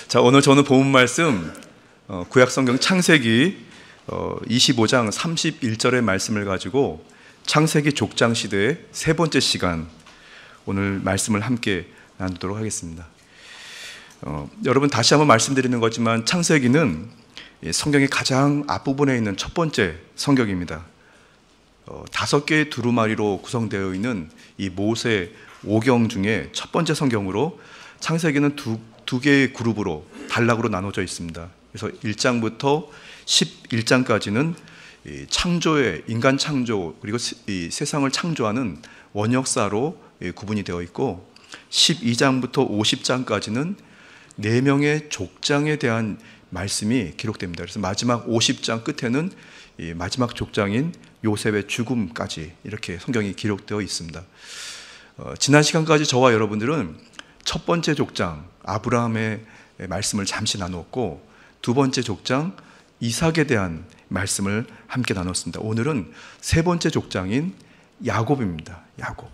자, 오늘 저는 본문 말씀 구약성경 창세기 25장 31절의 말씀을 가지고 창세기 족장 시대의 세 번째 시간 오늘 말씀을 함께 나누도록 하겠습니다. 여러분 다시 한번 말씀드리는 거지만 창세기는 성경의 가장 앞부분에 있는 첫 번째 성경입니다. 5개의 두루마리로 구성되어 있는 이 모세 5경 중에 첫 번째 성경으로 창세기는 두 개의 그룹으로 단락으로 나눠져 있습니다. 그래서 1장부터 11장까지는 창조의 인간 창조 그리고 이 세상을 창조하는 원역사로 구분이 되어 있고 12장부터 50장까지는 4명의 족장에 대한 말씀이 기록됩니다. 그래서 마지막 50장 끝에는 이 마지막 족장인 요셉의 죽음까지 이렇게 성경이 기록되어 있습니다. 지난 시간까지 저와 여러분들은 첫 번째 족장 아브라함의 말씀을 잠시 나눴고 두 번째 족장 이삭에 대한 말씀을 함께 나눴습니다. 오늘은 세 번째 족장인 야곱입니다. 야곱.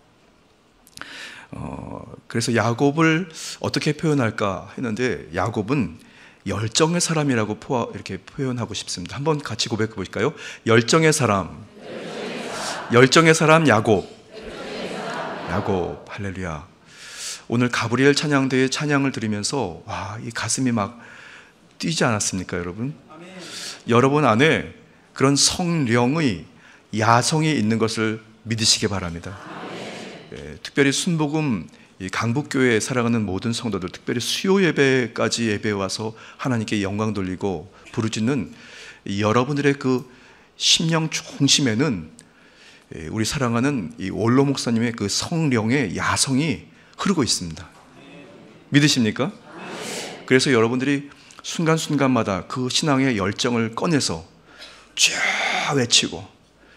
그래서 야곱을 어떻게 표현할까 했는데 야곱은 열정의 사람이라고 이렇게 표현하고 싶습니다. 한번 같이 고백해 보실까요? 열정의 사람. 열정의 사람 야곱. 야곱. 할렐루야. 오늘 가브리엘 찬양대의 찬양을 들으면서 와, 이 가슴이 막 뛰지 않았습니까, 여러분? 아멘. 여러분 안에 그런 성령의 야성이 있는 것을 믿으시기 바랍니다. 특별히 순복음 강북교회에 살아가는 모든 성도들, 특별히 수요 예배까지 예배에 와서 하나님께 영광 돌리고 부르짖는 여러분들의 그 심령 중심에는 우리 사랑하는 이 원로 목사님의 그 성령의 야성이 흐르고 있습니다. 믿으십니까? 그래서 여러분들이 순간순간마다 그 신앙의 열정을 꺼내서 쫙 외치고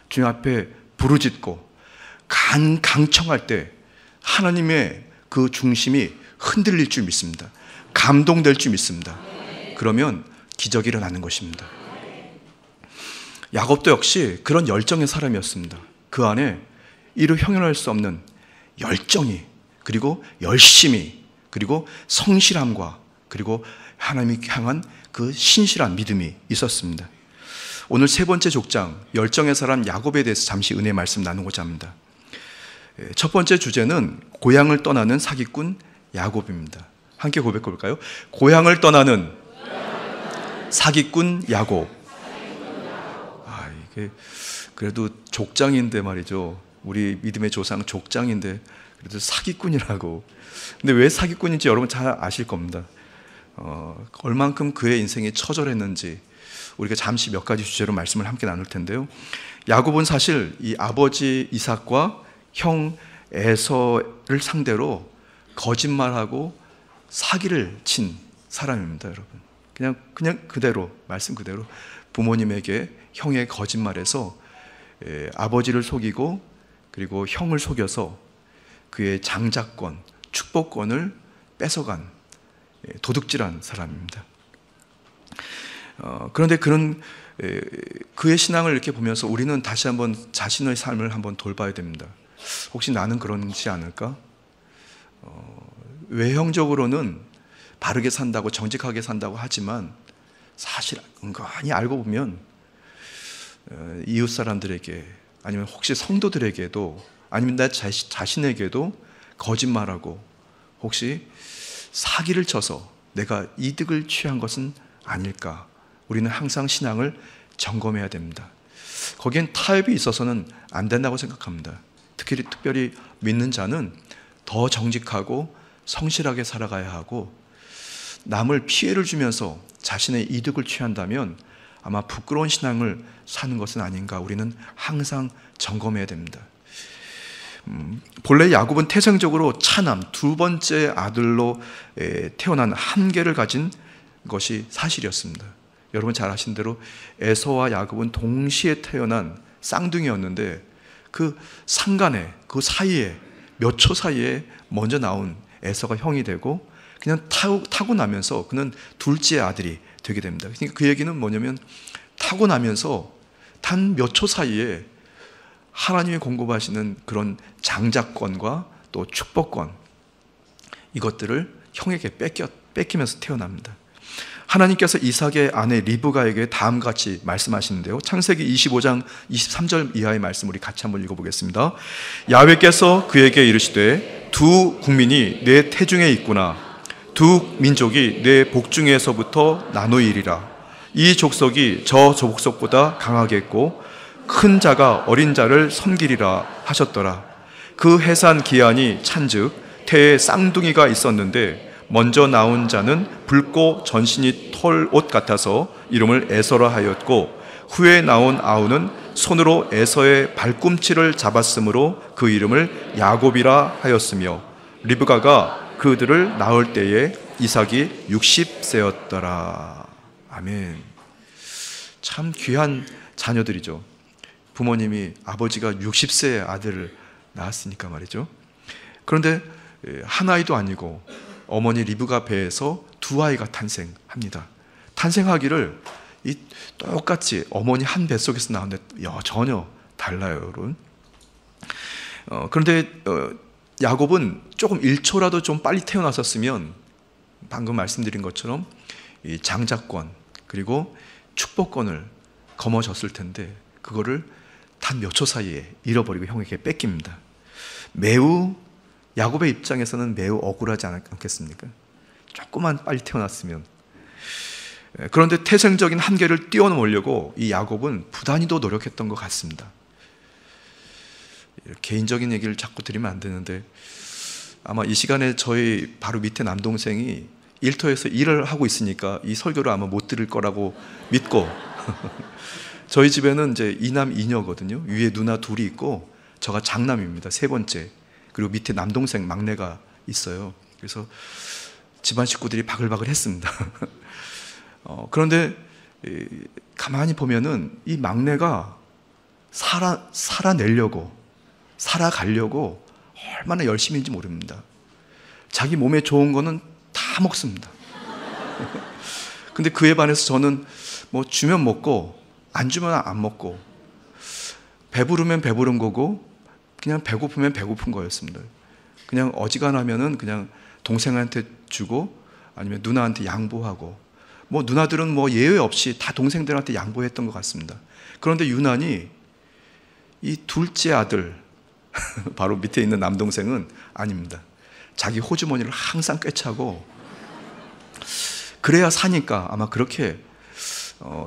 주님 앞에 부르짖고 강청할 때 하나님의 그 중심이 흔들릴 줄 믿습니다. 감동될 줄 믿습니다. 그러면 기적이 일어나는 것입니다. 야곱도 역시 그런 열정의 사람이었습니다. 그 안에 이루 형용할 수 없는 열정이 그리고 열심히 그리고 성실함과 그리고 하나님을 향한 그 신실한 믿음이 있었습니다. 오늘 세 번째 족장 열정의 사람 야곱에 대해서 잠시 은혜의 말씀 나누고자 합니다. 첫 번째 주제는 고향을 떠나는 사기꾼 야곱입니다. 함께 고백해 볼까요? 고향을 떠나는 사기꾼 야곱. 이게 그래도 족장인데 말이죠. 우리 믿음의 조상 족장인데 그래도 사기꾼이라고. 근데 왜 사기꾼인지 여러분 잘 아실 겁니다. 얼만큼 그의 인생이 처절했는지 우리가 잠시 몇 가지 주제로 말씀을 함께 나눌 텐데요. 야곱은 사실 이 아버지 이삭과 형 에서를 상대로 거짓말하고 사기를 친 사람입니다, 여러분. 그냥 그대로 말씀 그대로 부모님에게 형의 거짓말에서 아버지를 속이고 그리고 형을 속여서 그의 장자권, 축복권을 뺏어간 도둑질한 사람입니다. 그런데 그의 신앙을 이렇게 보면서 우리는 다시 한번 자신의 삶을 한번 돌봐야 됩니다. 혹시 나는 그런지 않을까? 외형적으로는 바르게 산다고 정직하게 산다고 하지만 사실 은근히 알고 보면 이웃 사람들에게 아니면 혹시 성도들에게도 아니면 나 자신에게도 거짓말하고 혹시 사기를 쳐서 내가 이득을 취한 것은 아닐까? 우리는 항상 신앙을 점검해야 됩니다. 거기엔 타협이 있어서는 안 된다고 생각합니다. 특별히 믿는 자는 더 정직하고 성실하게 살아가야 하고 남을 피해를 주면서 자신의 이득을 취한다면 아마 부끄러운 신앙을 사는 것은 아닌가 우리는 항상 점검해야 됩니다. 본래 야곱은 태생적으로 차남 두 번째 아들로 태어난 한계를 가진 것이 사실이었습니다. 여러분 잘 아시는 대로 에서와 야곱은 동시에 태어난 쌍둥이였는데 그 상간에 그 사이에 몇 초 사이에 먼저 나온 에서가 형이 되고 그냥 타고 나면서 그는 둘째 아들이 되게 됩니다. 그러니까 그 얘기는 뭐냐면 타고 나면서 단 몇 초 사이에 하나님이 공급하시는 그런 장자권과 또 축복권 이것들을 형에게 뺏기면서 태어납니다. 하나님께서 이삭의 아내 리브가에게 다음과 같이 말씀하시는데요. 창세기 25장 23절 이하의 말씀 우리 같이 한번 읽어보겠습니다. 야훼께서 그에게 이르시되 두 국민이 내 태중에 있구나. 두 민족이 내 복중에서부터 나누이리라. 이 족속이 저 족속보다 강하겠고 큰 자가 어린 자를 섬기리라 하셨더라. 그 해산 기한이 찬즉 태에 쌍둥이가 있었는데 먼저 나온 자는 붉고 전신이 털옷 같아서 이름을 에서라 하였고 후에 나온 아우는 손으로 에서의 발꿈치를 잡았으므로 그 이름을 야곱이라 하였으며 리브가가 그들을 낳을 때에 이삭이 60세였더라. 아멘. 참 귀한 자녀들이죠. 부모님이 아버지가 60세의 아들을 낳았으니까 말이죠. 그런데 한 아이도 아니고 어머니 리브가 배에서 두 아이가 탄생합니다. 탄생하기를 똑같이 어머니 한 뱃속에서 나오는데 전혀 달라요, 여러분. 그런데 야곱은 조금 1초라도 좀 빨리 태어났었으면 방금 말씀드린 것처럼 이 장자권 그리고 축복권을 거머쥐었을 텐데 그거를 단 몇 초 사이에 잃어버리고 형에게 뺏깁니다. 매우 야곱의 입장에서는 매우 억울하지 않겠습니까? 조금만 빨리 태어났으면. 그런데 태생적인 한계를 뛰어넘으려고 이 야곱은 부단히도 노력했던 것 같습니다. 개인적인 얘기를 자꾸 드리면 안 되는데 아마 이 시간에 저희 바로 밑에 남동생이 일터에서 일을 하고 있으니까 이 설교를 아마 못 들을 거라고 믿고 저희 집에는 이제 이남 이녀거든요. 위에 누나 둘이 있고 저가 장남입니다. 세 번째. 그리고 밑에 남동생 막내가 있어요. 그래서 집안 식구들이 바글바글 했습니다. 그런데 가만히 보면은 이 막내가 살아내려고 살아가려고 얼마나 열심히인지 모릅니다. 자기 몸에 좋은 거는 다 먹습니다. 근데 그에 반해서 저는 뭐 주면 먹고 안 주면 안 먹고 배부르면 배부른 거고 그냥 배고프면 배고픈 거였습니다. 그냥 어지간하면은 그냥 동생한테 주고 아니면 누나한테 양보하고 뭐 누나들은 뭐 예외 없이 다 동생들한테 양보했던 것 같습니다. 그런데 유난히 이 둘째 아들 바로 밑에 있는 남동생은 아닙니다. 자기 호주머니를 항상 꿰차고 그래야 사니까 아마 그렇게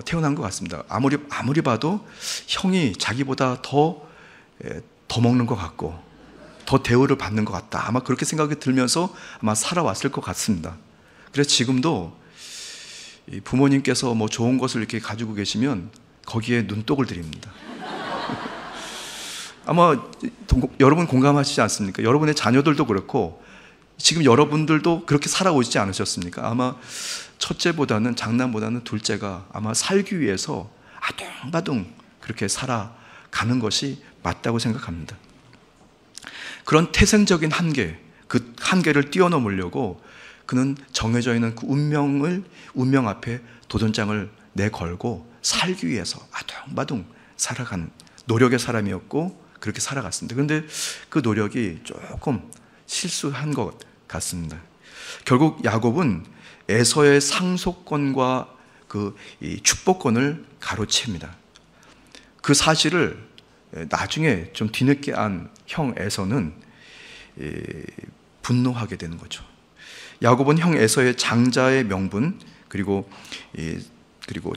태어난 것 같습니다. 아무리 봐도 형이 자기보다 더 먹는 것 같고 더 대우를 받는 것 같다. 아마 그렇게 생각이 들면서 아마 살아왔을 것 같습니다. 그래서 지금도 부모님께서 뭐 좋은 것을 이렇게 가지고 계시면 거기에 눈독을 들입니다. 아마 여러분 공감하시지 않습니까? 여러분의 자녀들도 그렇고 지금 여러분들도 그렇게 살아오시지 않으셨습니까? 아마 첫째보다는 장남보다는 둘째가 아마 살기 위해서 아둥바둥 그렇게 살아가는 것이 맞다고 생각합니다. 그런 태생적인 한계, 그 한계를 뛰어넘으려고 그는 정해져 있는 그 운명 앞에 도전장을 내걸고 살기 위해서 아둥바둥 살아간 노력의 사람이었고 그렇게 살아갔습니다. 그런데 그 노력이 조금 실수한 것 같습니다. 결국 야곱은 에서의 상속권과 그 축복권을 가로챕니다. 그 사실을 나중에 좀 뒤늦게 안 형 에서는 분노하게 되는 거죠. 야곱은 형 에서의 장자의 명분 그리고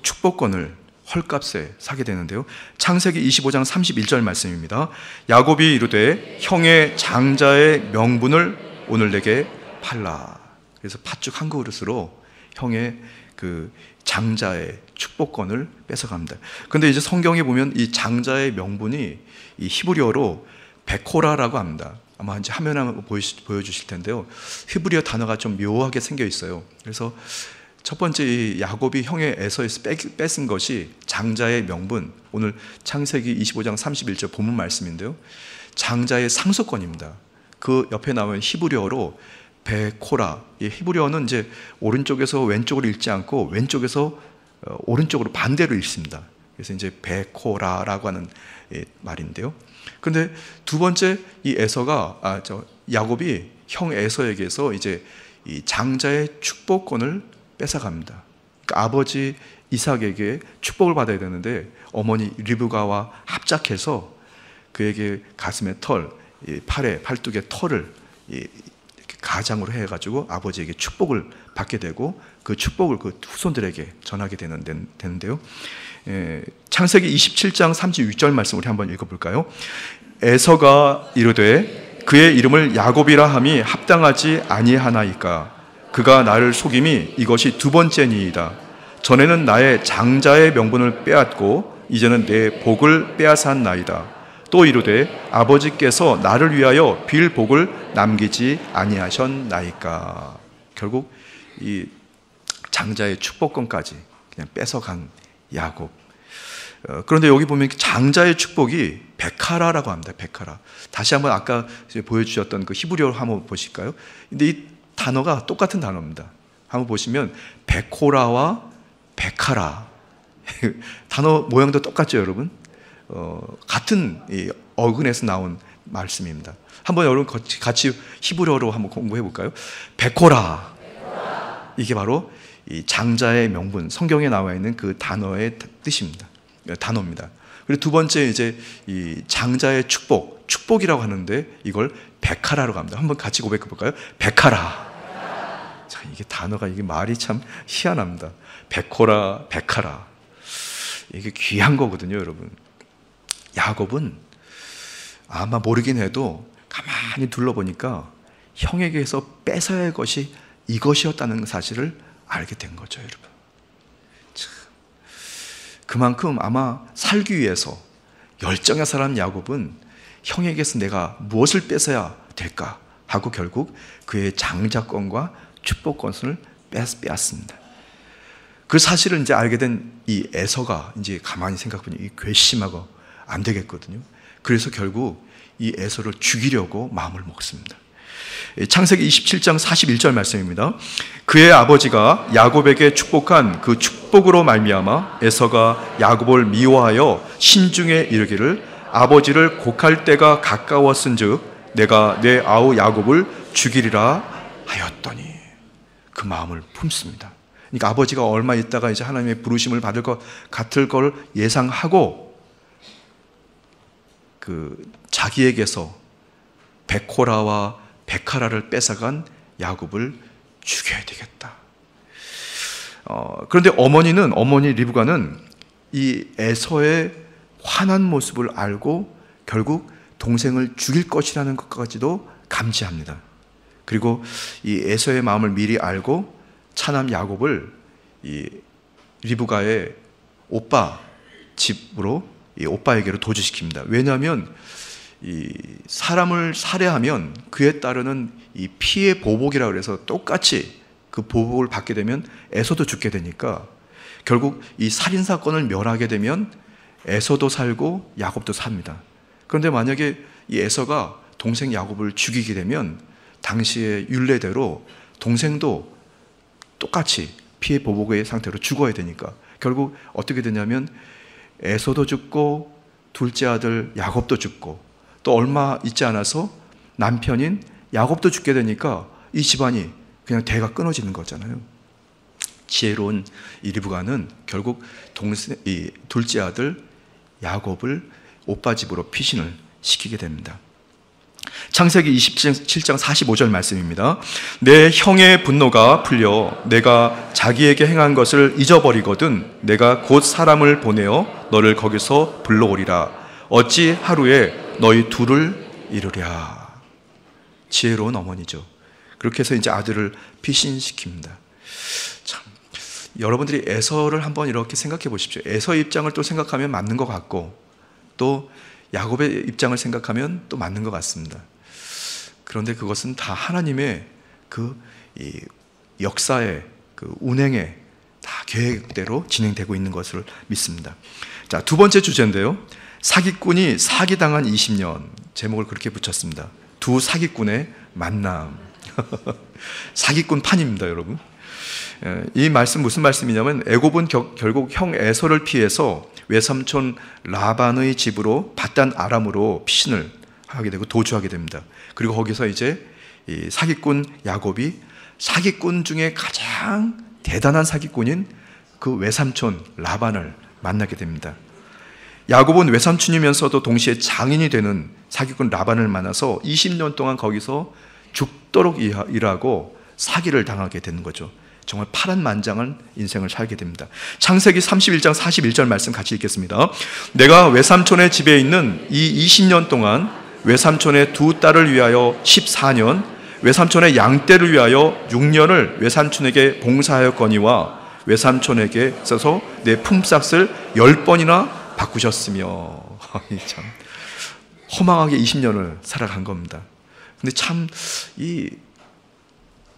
축복권을 헐값에 사게 되는데요. 창세기 25장 31절 말씀입니다. 야곱이 이르되 형의 장자의 명분을 오늘 내게 팔라. 그래서 팥죽 한 그릇으로 형의 그 장자의 축복권을 뺏어갑니다. 그런데 이제 성경에 보면 이 장자의 명분이 이 히브리어로 베코라라고 합니다. 아마 이제 화면에 한번 보여주실 텐데요. 히브리어 단어가 좀 묘하게 생겨 있어요. 그래서 첫 번째 이 야곱이 형의 에서에서 뺏은 것이 장자의 명분, 오늘 창세기 25장 31절 본문 말씀인데요. 장자의 상속권입니다. 그 옆에 나오는 히브리어로 베코라, 이 히브리어는 이제 오른쪽에서 왼쪽으로 읽지 않고 왼쪽에서 오른쪽으로 반대로 읽습니다. 그래서 이제 베코라라고 하는 말인데요. 그런데 두 번째 이 에서가 야곱이 형 에서에게서 이제 이 장자의 축복권을 뺏어갑니다. 그러니까 아버지 이삭에게 축복을 받아야 되는데 어머니 리브가와 합작해서 그에게 가슴에 털, 팔에 팔뚝에 털을 이렇게 가장으로 해가지고 아버지에게 축복을 받게 되고 그 축복을 그 후손들에게 전하게 되는데요. 창세기 27장 36절 말씀 우리 한번 읽어볼까요? 에서가 이르되 그의 이름을 야곱이라 함이 합당하지 아니하나이까. 그가 나를 속임이 이것이 두 번째니이다. 전에는 나의 장자의 명분을 빼앗고 이제는 내 복을 빼앗았나이다. 또 이르되 아버지께서 나를 위하여 빌 복을 남기지 아니하셨나이까. 결국 이 장자의 축복권까지 그냥 뺏어간 야곱. 그런데 여기 보면 장자의 축복이 베카라라고 합니다. 베카라. 다시 한번 아까 보여주셨던 그 히브리어로 한번 보실까요? 근데 이 단어가 똑같은 단어입니다. 한번 보시면 베코라와 베카라 단어 모양도 똑같죠, 여러분? 같은 이 어근에서 나온 말씀입니다. 한번 여러분 같이 히브리어로 한번 공부해 볼까요? 베코라. 이게 바로 이 장자의 명분, 성경에 나와 있는 그 단어의 뜻입니다. 단어입니다. 그리고 두 번째 이제 이 장자의 축복이라고 하는데 이걸 베카라로 합니다. 한번 같이 고백해 볼까요? 베카라. 자, 이게 단어가 이게 말이 참 희한합니다. 베코라, 베카라. 이게 귀한 거거든요, 여러분. 야곱은 아마 모르긴 해도 가만히 둘러보니까 형에게서 뺏어야 할 것이 이것이었다는 사실을 알게 된 거죠, 여러분. 참. 그만큼 아마 살기 위해서 열정의 사람 야곱은 형에게서 내가 무엇을 뺏어야 될까 하고 결국 그의 장자권과 축복권을 빼앗습니다. 그 사실을 이제 알게 된 이 에서가 이제 가만히 생각해보니 괘씸하고 안 되겠거든요. 그래서 결국 이 에서를 죽이려고 마음을 먹습니다. 창세기 27장 41절 말씀입니다. 그의 아버지가 야곱에게 축복한 그 축복으로 말미암아 에서가 야곱을 미워하여 신중에 이르기를 아버지를 곡할 때가 가까웠은즉 내가 내 아우 야곱을 죽이리라 하였더니 그 마음을 품습니다. 그러니까 아버지가 얼마 있다가 이제 하나님의 부르심을 받을 것 같을 걸 예상하고 그 자기에게서 베코라와 베카라를 뺏어간 야곱을 죽여야 되겠다. 그런데 어머니 리브가는 이 에서의 화난 모습을 알고 결국 동생을 죽일 것이라는 것까지도 감지합니다. 그리고 이 에서의 마음을 미리 알고 차남 야곱을 이 리브가의 오빠 집으로 이 오빠에게로 도주시킵니다. 왜냐하면 이 사람을 살해하면 그에 따르는 이 피해 보복이라고 해서 똑같이 그 보복을 받게 되면 에서도 죽게 되니까 결국 이 살인 사건을 멸하게 되면 에서도 살고 야곱도 삽니다. 그런데 만약에 이 에서가 동생 야곱을 죽이게 되면 당시의 율례대로 동생도 똑같이 피해 보복의 상태로 죽어야 되니까 결국 어떻게 되냐면 에서도 죽고 둘째 아들 야곱도 죽고 또 얼마 있지 않아서 남편인 야곱도 죽게 되니까 이 집안이 그냥 대가 끊어지는 거잖아요. 지혜로운 이 리브가는 결국 이 둘째 아들 야곱을 오빠 집으로 피신을 시키게 됩니다. 창세기 27장 45절 말씀입니다. 내 형의 분노가 풀려 내가 자기에게 행한 것을 잊어버리거든 내가 곧 사람을 보내어 너를 거기서 불러오리라. 어찌 하루에 너희 둘을 이루랴. 지혜로운 어머니죠. 그렇게 해서 이제 아들을 피신시킵니다. 참, 여러분들이 에서를 한번 이렇게 생각해 보십시오. 에서의 입장을 또 생각하면 맞는 것 같고 또 야곱의 입장을 생각하면 또 맞는 것 같습니다. 그런데 그것은 다 하나님의 그 역사의 그 운행에 다 계획대로 진행되고 있는 것을 믿습니다. 자, 두 번째 주제인데요. 사기꾼이 사기당한 20년. 제목을 그렇게 붙였습니다. 두 사기꾼의 만남. 사기꾼 판입니다, 여러분. 이 말씀 무슨 말씀이냐면 애굽은 결국 형 에서를 피해서 외삼촌 라반의 집으로 밧단 아람으로 피신을 하게 되고 도주하게 됩니다. 그리고 거기서 이제 이 사기꾼 야곱이 사기꾼 중에 가장 대단한 사기꾼인 그 외삼촌 라반을 만나게 됩니다. 야곱은 외삼촌이면서도 동시에 장인이 되는 사기꾼 라반을 만나서 20년 동안 거기서 죽도록 일하고 사기를 당하게 되는 거죠. 정말 파란만장한 인생을 살게 됩니다. 창세기 31장 41절 말씀 같이 읽겠습니다. 내가 외삼촌의 집에 있는 이 20년 동안 외삼촌의 두 딸을 위하여 14년, 외삼촌의 양떼를 위하여 6년을 외삼촌에게 봉사하였거니와 외삼촌에게 있어서 내 품삯을 10번이나 바꾸셨으며. 참 허망하게 20년을 살아간 겁니다. 근데 참 이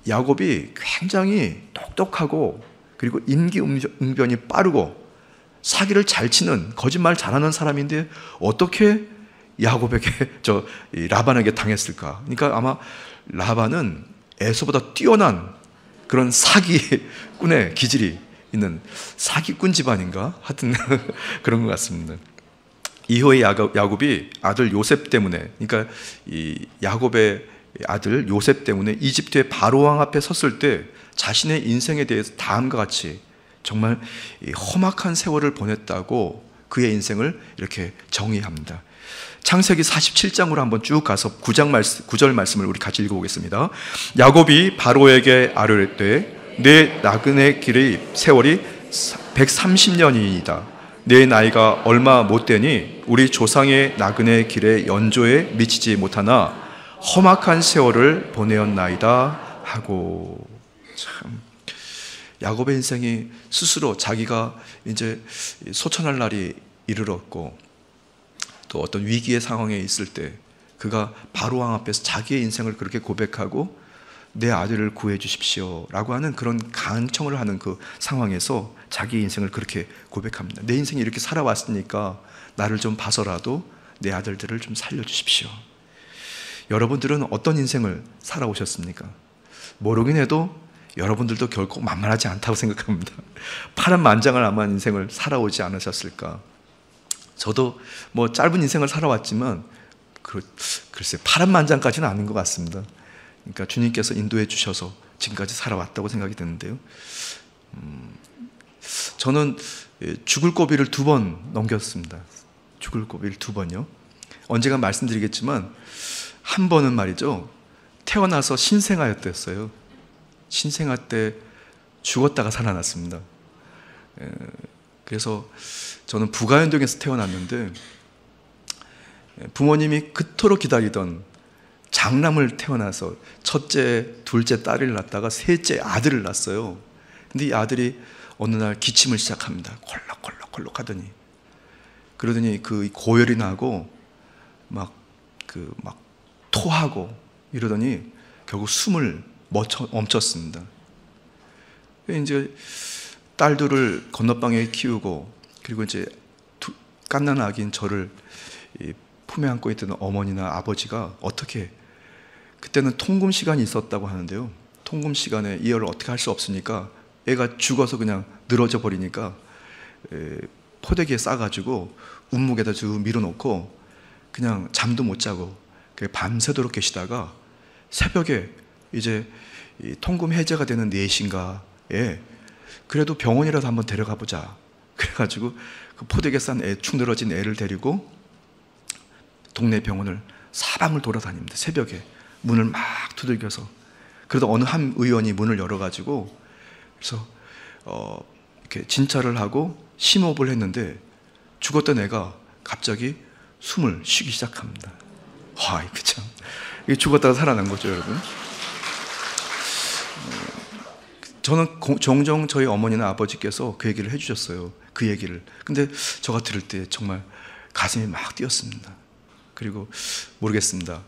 야곱이 굉장히 똑똑하고 그리고 임기응변이 빠르고 사기를 잘 치는, 거짓말 잘하는 사람인데 어떻게 야곱에게 라반에게 당했을까? 그러니까 아마 라반은 에서보다 뛰어난 그런 사기꾼의 기질이 있는 사기꾼 집안인가? 하여튼 그런 것 같습니다. 이후에 야곱이 아들 요셉 때문에, 그러니까 이 야곱의 아들 요셉 때문에 이집트의 바로왕 앞에 섰을 때 자신의 인생에 대해서 다음과 같이 정말 험악한 세월을 보냈다고 그의 인생을 이렇게 정의합니다. 창세기 47장으로 한번 쭉 가서 9절 말씀을 우리 같이 읽어보겠습니다. 야곱이 바로에게 아뢰되 내 나그네 길의 세월이 130년이니이다. 내 나이가 얼마 못 되니 우리 조상의 나그네 길의 연조에 미치지 못하나 험악한 세월을 보내었나이다 하고. 참 야곱의 인생이 스스로 자기가 이제 소천할 날이 이르렀고 또 어떤 위기의 상황에 있을 때 그가 바로왕 앞에서 자기의 인생을 그렇게 고백하고 내 아들을 구해 주십시오 라고 하는 그런 간청을 하는 그 상황에서 자기의 인생을 그렇게 고백합니다. 내 인생이 이렇게 살아왔으니까 나를 좀 봐서라도 내 아들들을 좀 살려주십시오. 여러분들은 어떤 인생을 살아오셨습니까? 모르긴 해도 여러분들도 결코 만만하지 않다고 생각합니다. 파란만장한 인생을 살아오지 않으셨을까? 저도 뭐 짧은 인생을 살아왔지만 글쎄 파란만장까지는 아닌 것 같습니다. 그러니까 주님께서 인도해 주셔서 지금까지 살아왔다고 생각이 드는데요. 저는 죽을 고비를 2번 넘겼습니다. 죽을 고비를 2번요. 언젠가 말씀드리겠지만 한 번은 말이죠, 태어나서 신생아 때였어요. 신생아 때 죽었다가 살아났습니다. 그래서 저는 부가연동에서 태어났는데 부모님이 그토록 기다리던 장남을 태어나서 첫째, 둘째 딸을 낳다가 셋째 아들을 낳았어요. 근데 이 아들이 어느 날 기침을 시작합니다. 콜록콜록 하더니, 그러더니 그 고열이 나고 막 토하고 이러더니 결국 숨을 멈췄습니다. 이제 딸들을 건너방에 키우고 그리고 이제 갓난 아기인 저를 품에 안고 있던 어머니나 아버지가 어떻게, 그때는 통금 시간이 있었다고 하는데요, 통금 시간에 이해를 어떻게 할 수 없으니까 애가 죽어서 그냥 늘어져 버리니까 포대기에 싸가지고 운목에다 쭉 밀어놓고 그냥 잠도 못 자고 밤새도록 계시다가 새벽에 이제 통금 해제가 되는 4시인가에 그래도 병원이라도 한번 데려가 보자 그래가지고 그 포대기에 싼 축 늘어진 애를 데리고 동네 병원을 사방을 돌아다닙니다. 새벽에 문을 막 두들겨서. 그러다 어느 한 의원이 문을 열어가지고 그래서 이렇게 진찰을 하고 심호흡을 했는데 죽었던 애가 갑자기 숨을 쉬기 시작합니다. 와, 이거 참, 이게 죽었다가 살아난 거죠, 여러분. 저는 종종 저희 어머니나 아버지께서 그 얘기를 해주셨어요. 그 얘기를. 근데 제가 들을 때 정말 가슴이 막 뛰었습니다. 그리고 모르겠습니다.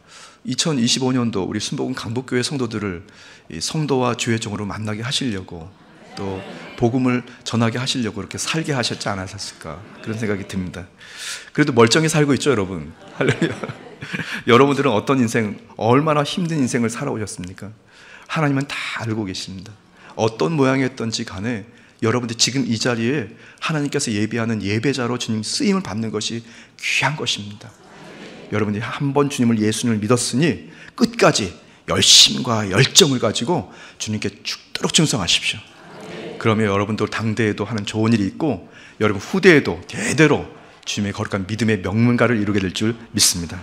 2025년도 우리 순복음 강북교회 성도들을 이 성도와 주의종으로 만나게 하시려고 또 복음을 전하게 하시려고 이렇게 살게 하셨지 않았을까, 그런 생각이 듭니다. 그래도 멀쩡히 살고 있죠, 여러분. 할렐루야. 여러분들은 어떤 인생, 얼마나 힘든 인생을 살아오셨습니까? 하나님은 다 알고 계십니다. 어떤 모양이었던지 간에 여러분들 지금 이 자리에 하나님께서 예비하는 예배자로 주님 쓰임을 받는 것이 귀한 것입니다. 여러분들이 한번 주님을, 예수님을 믿었으니 끝까지 열심과 열정을 가지고 주님께 죽도록 충성하십시오. 그러면 여러분도 당대에도 하는 좋은 일이 있고 여러분 후대에도 대대로 주님의 거룩한 믿음의 명문가를 이루게 될 줄 믿습니다.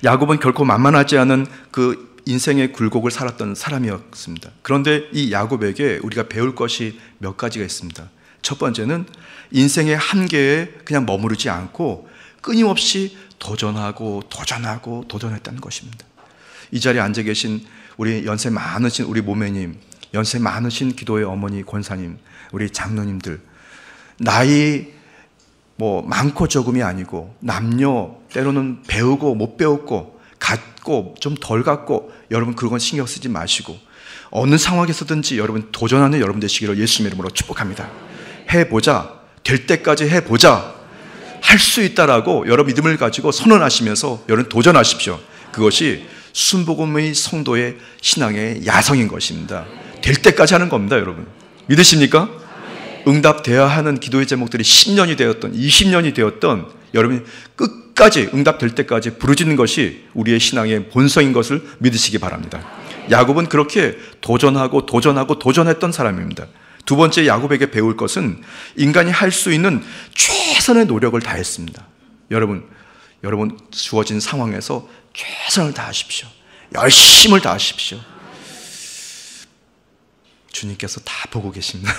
야곱은 결코 만만하지 않은 그 인생의 굴곡을 살았던 사람이었습니다. 그런데 이 야곱에게 우리가 배울 것이 몇 가지가 있습니다. 첫 번째는 인생의 한계에 그냥 머무르지 않고 끊임없이 도전했다는 것입니다. 이 자리에 앉아 계신 우리 연세 많으신 우리 모매님, 연세 많으신 기도의 어머니 권사님, 우리 장로님들, 나이 많고 적음이 아니고 남녀 때로는 배우고 못 배웠고 갖고 좀 덜 갖고 여러분 그런 건 신경 쓰지 마시고 어느 상황에서든지 여러분 도전하는 여러분 되시기를 예수님의 이름으로 축복합니다. 해보자, 될 때까지 해보자, 할 수 있다라고 여러분 믿음을 가지고 선언하시면서 여러분 도전하십시오. 그것이 순복음의 성도의 신앙의 야성인 것입니다. 될 때까지 하는 겁니다. 여러분 믿으십니까? 응답돼야 하는 기도의 제목들이 10년이 되었던 20년이 되었던 여러분이 끝까지 응답될 때까지 부르짖는 것이 우리의 신앙의 본성인 것을 믿으시기 바랍니다. 야곱은 그렇게 도전했던 사람입니다. 두 번째, 야곱에게 배울 것은 인간이 할 수 있는 최선의 노력을 다했습니다. 여러분 주어진 상황에서 최선을 다하십시오. 열심을 다하십시오. 주님께서 다 보고 계십니다.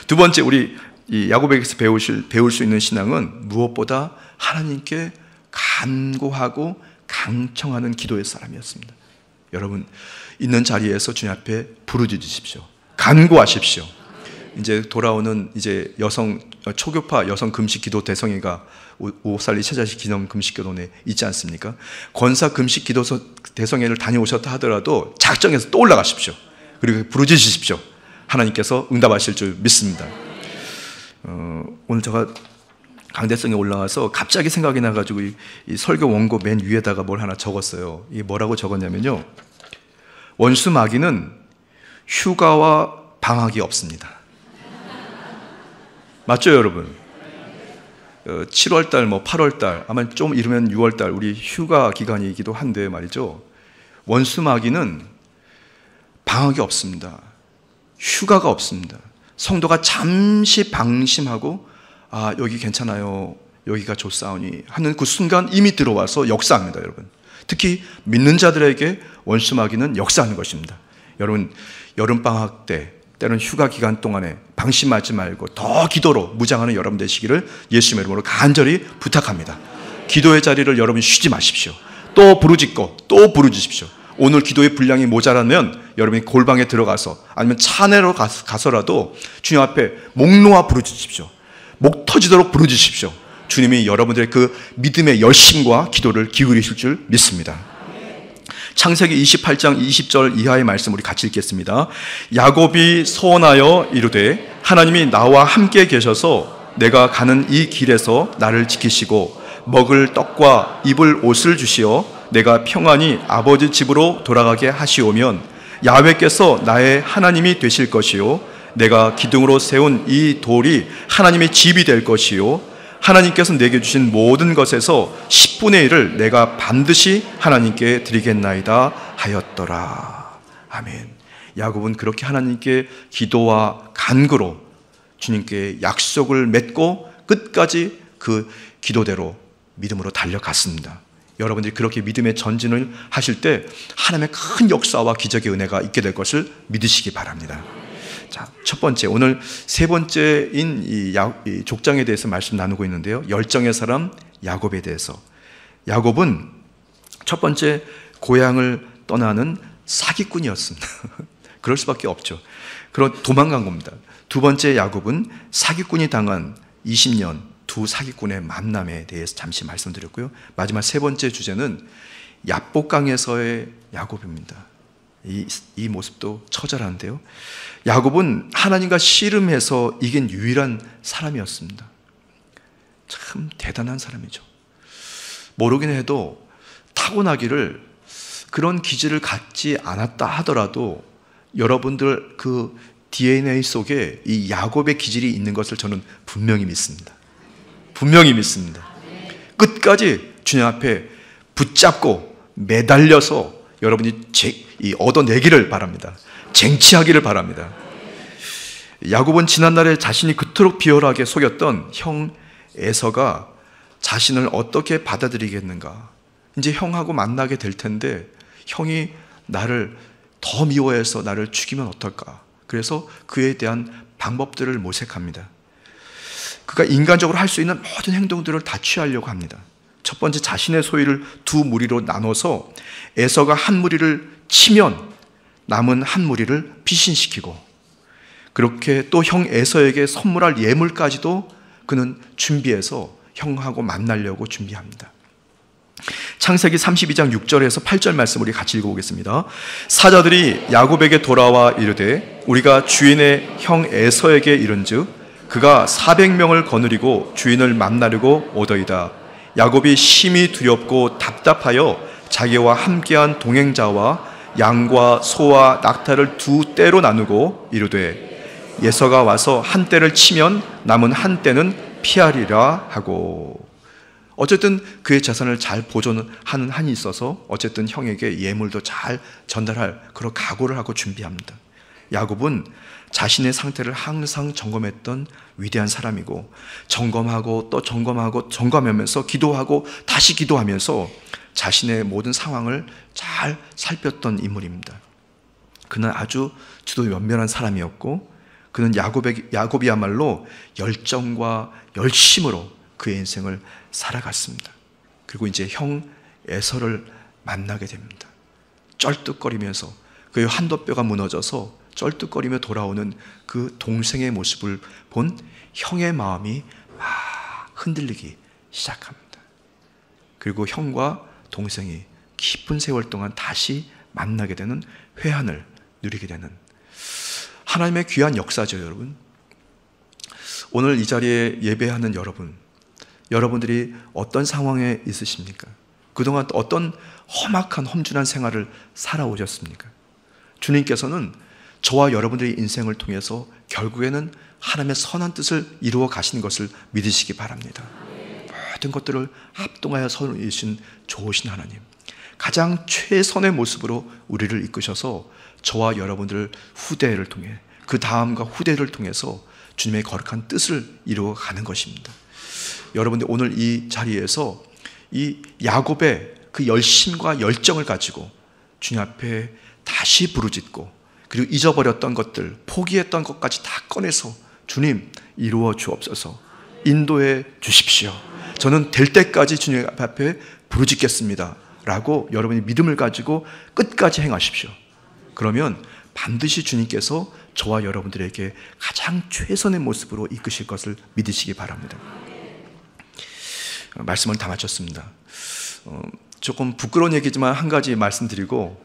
두 번째, 우리 이 야곱에게서 배울 수 있는 신앙은 무엇보다 하나님께 간구하고 강청하는 기도의 사람이었습니다. 여러분 있는 자리에서 주님 앞에 부르짖으십시오. 간구하십시오. 이제 돌아오는 이제 초교파 여성 금식 기도 대성회가 오살리 최자식 기념 금식 기도회 있지 않습니까? 권사 금식 기도 대성회를 다녀오셨다 하더라도 작정해서 또 올라가십시오. 그리고 부르짖으십시오. 하나님께서 응답하실 줄 믿습니다. 오늘 제가 강대성에 올라와서 갑자기 생각이 나가지고 이 설교 원고 맨 위에다가 뭘 하나 적었어요. 이게 뭐라고 적었냐면요, 원수 마귀는 휴가와 방학이 없습니다. 맞죠 여러분? 7월달 8월달 아마 좀 이르면 6월달 우리 휴가 기간이기도 한데 말이죠, 원수 마귀는 방학이 없습니다. 휴가가 없습니다. 성도가 잠시 방심하고 여기 괜찮아요, 여기가 좋사오니 하는 그 순간 이미 들어와서 역사합니다. 여러분 특히 믿는 자들에게 원수 마귀는 역사하는 것입니다. 여러분 여름방학 때 때로는 휴가 기간 동안에 방심하지 말고 더 기도로 무장하는 여러분 되시기를 예수님의 이름으로 간절히 부탁합니다. 기도의 자리를 여러분 쉬지 마십시오. 또 부르짖으십시오. 오늘 기도의 분량이 모자라면 여러분이 골방에 들어가서 아니면 차 내로 가서라도 주님 앞에 목 놓아 부르짖으십시오. 목 터지도록 부르짖으십시오. 주님이 여러분들의 그 믿음의 열심과 기도를 기울이실 줄 믿습니다. 창세기 28장 20절 이하의 말씀 우리 같이 읽겠습니다. 야곱이 소원하여 이르되 하나님이 나와 함께 계셔서 내가 가는 이 길에서 나를 지키시고 먹을 떡과 입을 옷을 주시어 내가 평안히 아버지 집으로 돌아가게 하시오면 야훼께서 나의 하나님이 되실 것이요 내가 기둥으로 세운 이 돌이 하나님의 집이 될 것이요 하나님께서 내게 주신 모든 것에서 10분의 1을 내가 반드시 하나님께 드리겠나이다 하였더라. 아멘. 야곱은 그렇게 하나님께 기도와 간구로 주님께 약속을 맺고 끝까지 그 기도대로 믿음으로 달려갔습니다. 여러분들이 그렇게 믿음의 전진을 하실 때 하나님의 큰 역사와 기적의 은혜가 있게 될 것을 믿으시기 바랍니다. 자, 첫 번째, 오늘 세 번째인 이 족장에 대해서 말씀 나누고 있는데요, 열정의 사람 야곱에 대해서. 야곱은 첫 번째 고향을 떠나는 사기꾼이었습니다. 그럴 수밖에 없죠. 도망간 겁니다. 두 번째, 야곱은 사기꾼이 당한 20년 두 사기꾼의 만남에 대해서 잠시 말씀드렸고요. 마지막 세 번째 주제는 야복강에서의 야곱입니다. 이 모습도 처절한데요, 야곱은 하나님과 씨름해서 이긴 유일한 사람이었습니다. 참 대단한 사람이죠. 모르긴 해도 타고나기를 그런 기질을 갖지 않았다 하더라도 여러분들 그 DNA 속에 이 야곱의 기질이 있는 것을 저는 분명히 믿습니다. 분명히 믿습니다. 끝까지 주님 앞에 붙잡고 매달려서 여러분이 얻어내기를 바랍니다. 쟁취하기를 바랍니다. 야곱은 지난날에 자신이 그토록 비열하게 속였던 형 에서가 자신을 어떻게 받아들이겠는가. 이제 형하고 만나게 될 텐데 형이 나를 더 미워해서 나를 죽이면 어떨까. 그래서 그에 대한 방법들을 모색합니다. 그가 인간적으로 할 수 있는 모든 행동들을 다 취하려고 합니다. 첫 번째, 자신의 소유를 두 무리로 나눠서 에서가 한 무리를 치면 남은 한 무리를 피신시키고, 그렇게 또 형 에서에게 선물할 예물까지도 그는 준비해서 형하고 만나려고 준비합니다. 창세기 32장 6절에서 8절 말씀 우리 같이 읽어보겠습니다. 사자들이 야곱에게 돌아와 이르되 우리가 주인의 형 에서에게 이른즉 그가 400명을 거느리고 주인을 만나려고 오더이다. 야곱이 심히 두렵고 답답하여 자기와 함께한 동행자와 양과 소와 낙타를 두 떼로 나누고 이르되 에서가 와서 한 떼를 치면 남은 한 떼는 피하리라 하고. 어쨌든 그의 재산을 잘 보존하는 한이 있어서 어쨌든 형에게 예물도 잘 전달할 그런 각오를 하고 준비합니다. 야곱은 자신의 상태를 항상 점검했던 위대한 사람이고, 점검하고 또 점검하고 점검하면서 기도하고 다시 기도하면서 자신의 모든 상황을 잘 살폈던 인물입니다. 그는 아주 주도 면밀한 사람이었고, 그는 야곱이야말로 열정과 열심으로 그의 인생을 살아갔습니다. 그리고 이제 형 에서를 만나게 됩니다. 쩔뚝거리면서 그의 한도뼈가 무너져서 쩔뚝거리며 돌아오는 그 동생의 모습을 본 형의 마음이 막 흔들리기 시작합니다. 그리고 형과 동생이 깊은 세월 동안 다시 만나게 되는 회한을 누리게 되는 하나님의 귀한 역사죠, 여러분. 오늘 이 자리에 예배하는 여러분들이 어떤 상황에 있으십니까? 그동안 어떤 험악한 험준한 생활을 살아오셨습니까? 주님께서는 저와 여러분들의 인생을 통해서 결국에는 하나님의 선한 뜻을 이루어 가시는 것을 믿으시기 바랍니다. 모든 것들을 합동하여 선을 이루신 좋으신 하나님, 가장 최선의 모습으로 우리를 이끄셔서 저와 여러분들 후대를 통해, 그 다음과 후대를 통해서 주님의 거룩한 뜻을 이루어 가는 것입니다. 여러분들 오늘 이 자리에서 이 야곱의 그 열심과 열정을 가지고 주님 앞에 다시 부르짖고, 그리고 잊어버렸던 것들, 포기했던 것까지 다 꺼내서 주님 이루어 주옵소서, 인도해 주십시오, 저는 될 때까지 주님 앞에 부르짖겠습니다 라고 여러분이 믿음을 가지고 끝까지 행하십시오. 그러면 반드시 주님께서 저와 여러분들에게 가장 최선의 모습으로 이끄실 것을 믿으시기 바랍니다. 말씀을 다 마쳤습니다. 조금 부끄러운 얘기지만 한 가지 말씀드리고,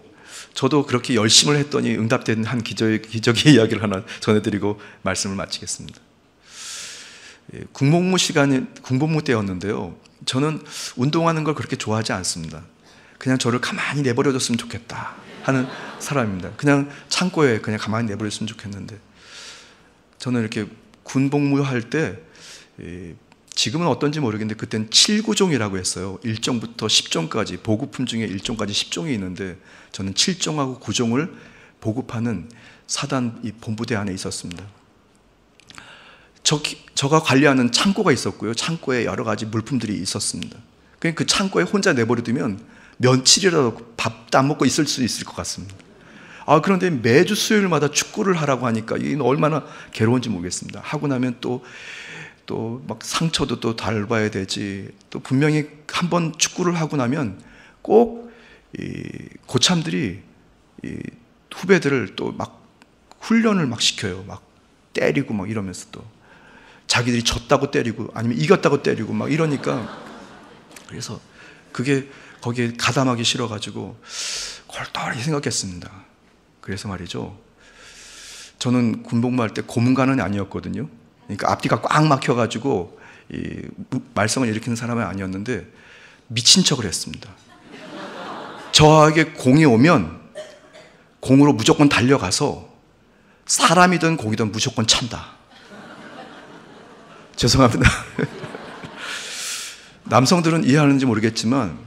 저도 그렇게 열심을 했더니 응답된 한 기적의 이야기를 하나 전해드리고 말씀을 마치겠습니다. 군복무 때였는데요. 저는 운동하는 걸 그렇게 좋아하지 않습니다. 그냥 저를 가만히 내버려뒀으면 좋겠다 하는 사람입니다. 그냥 창고에 그냥 가만히 내버렸으면 좋겠는데, 저는 이렇게 군복무할 때, 지금은 어떤지 모르겠는데 그때는 7구종이라고 했어요. 1종부터 10종까지, 보급품 중에 1종까지 10종이 있는데 저는 7종하고 9종을 보급하는 사단 이 본부대 안에 있었습니다. 저가 관리하는 창고가 있었고요. 창고에 여러 가지 물품들이 있었습니다. 그 창고에 혼자 내버려두면 며칠이라도 밥도 안 먹고 있을 수 있을 것 같습니다. 그런데 매주 수요일마다 축구를 하라고 하니까 이게 얼마나 괴로운지 모르겠습니다. 하고 나면 또 막 상처도 또 닳아야 되지. 또 분명히 한번 축구를 하고 나면 꼭 이 고참들이 이 후배들을 또 막 훈련을 막 시켜요. 막 때리고 막 이러면서 또 자기들이 졌다고 때리고 아니면 이겼다고 때리고 막 이러니까, 그래서 그게 거기에 가담하기 싫어가지고 골똘히 생각했습니다. 그래서 말이죠, 저는 군복무할 때 고문관은 아니었거든요. 그러니까 앞뒤가 꽉 막혀가지고 이 말썽을 일으키는 사람은 아니었는데 미친 척을 했습니다. 저에게 공이 오면 공으로 무조건 달려가서 사람이든 공이든 무조건 찬다. 죄송합니다. 남성들은 이해하는지 모르겠지만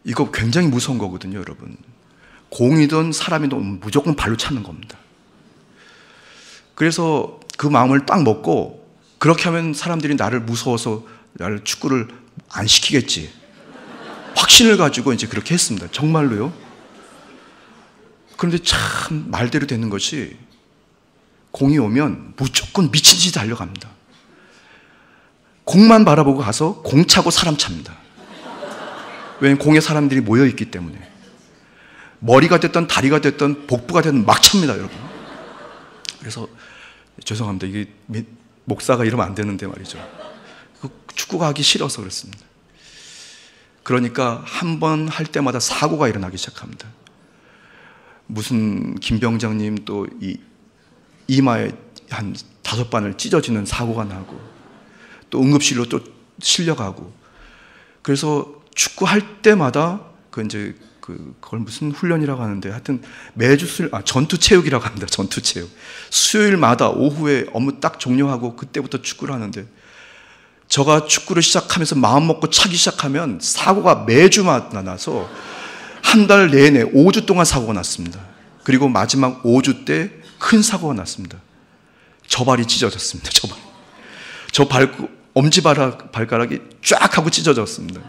이거 굉장히 무서운 거거든요, 여러분. 공이든 사람이든 무조건 발로 차는 겁니다. 그래서 그 마음을 딱 먹고, 그렇게 하면 사람들이 나를 무서워서 나를 축구를 안 시키겠지, 확신을 가지고 이제 그렇게 했습니다. 정말로요. 그런데 참 말대로 되는 것이, 공이 오면 무조건 미친 듯이 달려갑니다. 공만 바라보고 가서 공 차고 사람 찹니다. 왜냐하면 공에 사람들이 모여있기 때문에. 머리가 됐든 다리가 됐든 복부가 됐든 막 찹니다, 여러분. 그래서 죄송합니다. 이게 목사가 이러면 안 되는데 말이죠. 축구가 하기 싫어서 그렇습니다. 그러니까 한 번 할 때마다 사고가 일어나기 시작합니다. 무슨 김병장님 또 이마에 한 5반을 찢어지는 사고가 나고, 또 응급실로 또 실려가고. 그래서 축구할 때마다 그걸 무슨 훈련이라고 하는데, 하여튼 매주 전투체육이라고 합니다. 전투체육. 수요일마다 오후에 업무 딱 종료하고 그때부터 축구를 하는데, 저가 축구를 시작하면서 마음 먹고 차기 시작하면 사고가 매주마다 나서 한 달 내내 5주 동안 사고가 났습니다. 그리고 마지막 5주 때 큰 사고가 났습니다. 저 발이 찢어졌습니다. 저 엄지발가락이 쫙 하고 찢어졌습니다.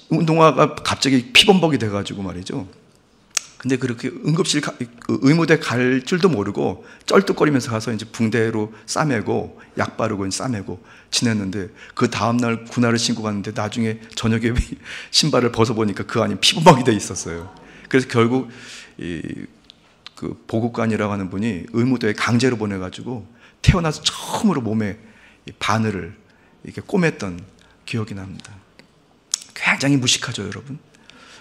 운동화가 갑자기 피범벅이 돼가지고 말이죠. 근데 그렇게 응급실 의무대 갈 줄도 모르고 쩔뚝거리면서 가서 이제 붕대로 싸매고 약 바르고 싸매고 지냈는데, 그 다음날 군화를 신고 갔는데 나중에 저녁에 신발을 벗어보니까 그 안에 피범벅이 돼 있었어요. 그래서 결국 그 보급관이라고 하는 분이 의무대에 강제로 보내가지고 태어나서 처음으로 몸에 바늘을 이렇게 꿰맸던 기억이 납니다. 굉장히 무식하죠, 여러분.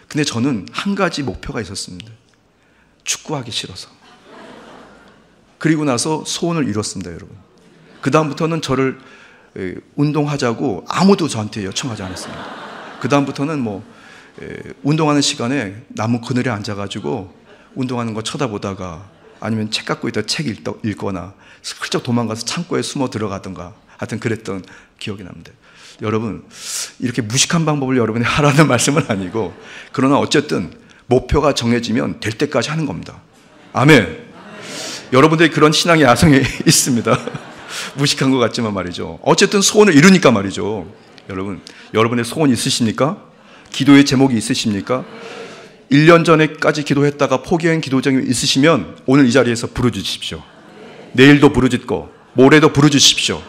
근데 저는 한 가지 목표가 있었습니다. 축구하기 싫어서. 그리고 나서 소원을 이뤘습니다, 여러분. 그 다음부터는 저를 운동하자고 아무도 저한테 요청하지 않았습니다. 그 다음부터는 운동하는 시간에 나무 그늘에 앉아가지고 운동하는 거 쳐다보다가, 아니면 책 갖고 있다 책 읽거나 슬쩍 도망가서 창고에 숨어 들어가던가, 하여튼 그랬던 기억이 납니다. 여러분, 이렇게 무식한 방법을 여러분이 하라는 말씀은 아니고, 그러나 어쨌든 목표가 정해지면 될 때까지 하는 겁니다. 아멘. 여러분들이 그런 신앙의 야성이 있습니다. 무식한 것 같지만 말이죠. 어쨌든 소원을 이루니까 말이죠. 여러분의 소원 있으십니까? 기도의 제목이 있으십니까? 1년 전에까지 기도했다가 포기한 기도 제목이 있으시면 오늘 이 자리에서 부르주십시오. 내일도 부르짖고 모레도 부르주십시오.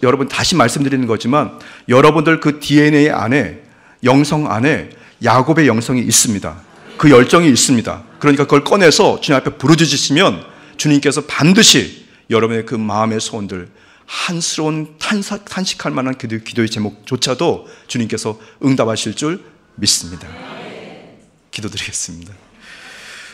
여러분 다시 말씀드리는 거지만, 여러분들 그 DNA 안에, 영성 안에 야곱의 영성이 있습니다. 그 열정이 있습니다. 그러니까 그걸 꺼내서 주님 앞에 부르짖으시면 주님께서 반드시 여러분의 그 마음의 소원들, 한스러운 탄식할 만한 기도의 제목조차도 주님께서 응답하실 줄 믿습니다. 기도드리겠습니다.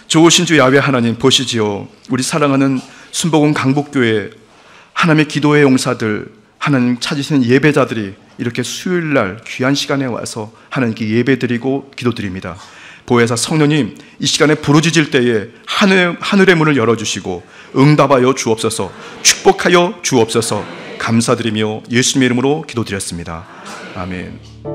좋으신 주 야훼 하나님, 보시지요. 우리 사랑하는 순복음 강북교회 하나님의 기도의 용사들, 하나님 찾으시는 예배자들이 이렇게 수요일날 귀한 시간에 와서 하나님께 예배드리고 기도드립니다. 보혜사 성령님, 이 시간에 부르짖을 때에 하늘의 문을 열어주시고 응답하여 주옵소서, 축복하여 주옵소서. 감사드리며 예수님의 이름으로 기도드렸습니다. 아멘.